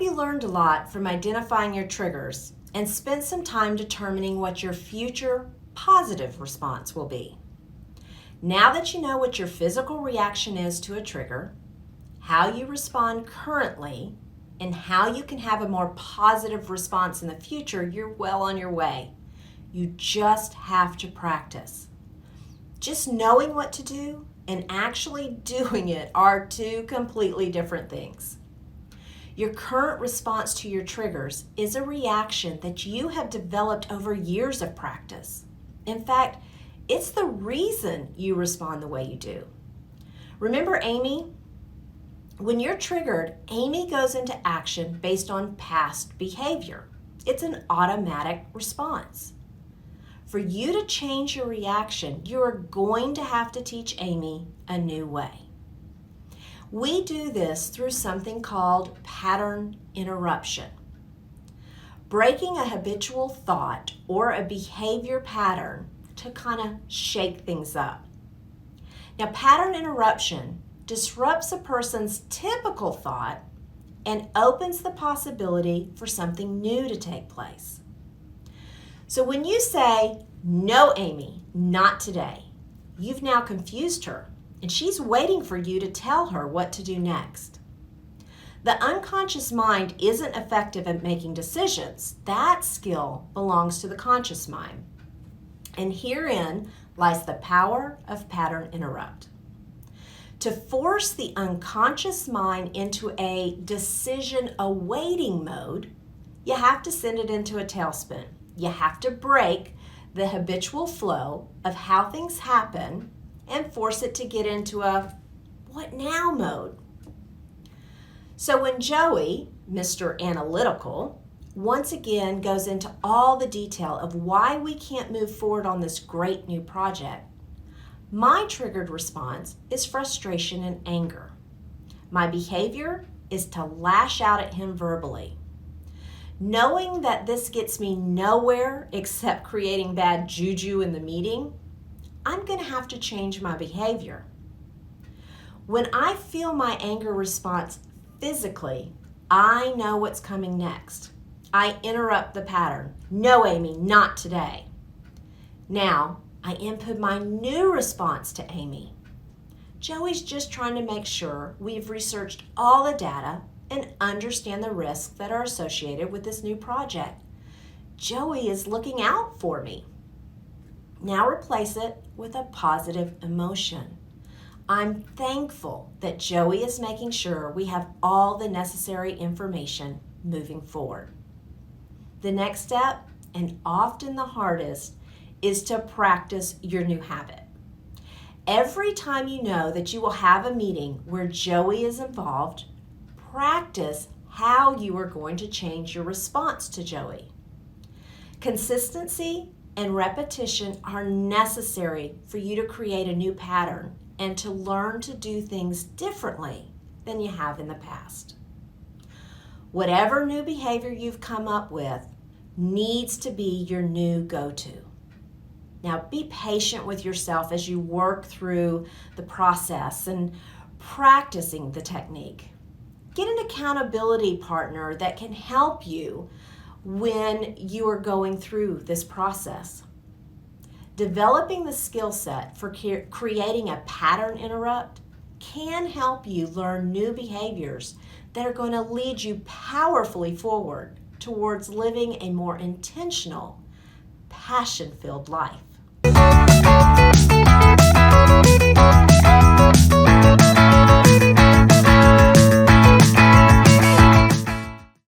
hope you learned a lot from identifying your triggers and spent some time determining what your future positive response will be. Now that you know what your physical reaction is to a trigger, how you respond currently, and how you can have a more positive response in the future, you're well on your way. You just have to practice. Just knowing what to do and actually doing it are two completely different things. Your current response to your triggers is a reaction that you have developed over years of practice. In fact, it's the reason you respond the way you do. Remember Amy? When you're triggered, Amy goes into action based on past behavior. It's an automatic response. For you to change your reaction, you're going to have to teach Amy a new way. We do this through something called pattern interruption. Breaking a habitual thought or a behavior pattern to kind of shake things up. Now, pattern interruption disrupts a person's typical thought and opens the possibility for something new to take place. So when you say, "No, Amy, not today," you've now confused her, and she's waiting for you to tell her what to do next. The unconscious mind isn't effective at making decisions. That skill belongs to the conscious mind. And herein lies the power of pattern interrupt. To force the unconscious mind into a decision awaiting mode, you have to send it into a tailspin. You have to break the habitual flow of how things happen and force it to get into a what now mode. So when Joey, Mr. Analytical, once again goes into all the detail of why we can't move forward on this great new project, my triggered response is frustration and anger. My behavior is to lash out at him verbally. Knowing that this gets me nowhere except creating bad juju in the meeting, I'm going to have to change my behavior. When I feel my anger response physically, I know what's coming next. I interrupt the pattern. "No, Amy, not today." Now, I input my new response to Amy. Joey's just trying to make sure we've researched all the data and understand the risks that are associated with this new project. Joey is looking out for me. Now replace it with a positive emotion. I'm thankful that Joey is making sure we have all the necessary information moving forward. The next step, and often the hardest, is to practice your new habit. Every time you know that you will have a meeting where Joey is involved, practice how you are going to change your response to Joey. Consistency and repetition are necessary for you to create a new pattern and to learn to do things differently than you have in the past. Whatever new behavior you've come up with needs to be your new go-to. Now, be patient with yourself as you work through the process and practicing the technique. Get an accountability partner that can help you when you are going through this process. Developing the skill set for creating a pattern interrupt can help you learn new behaviors that are going to lead you powerfully forward towards living a more intentional, passion-filled life.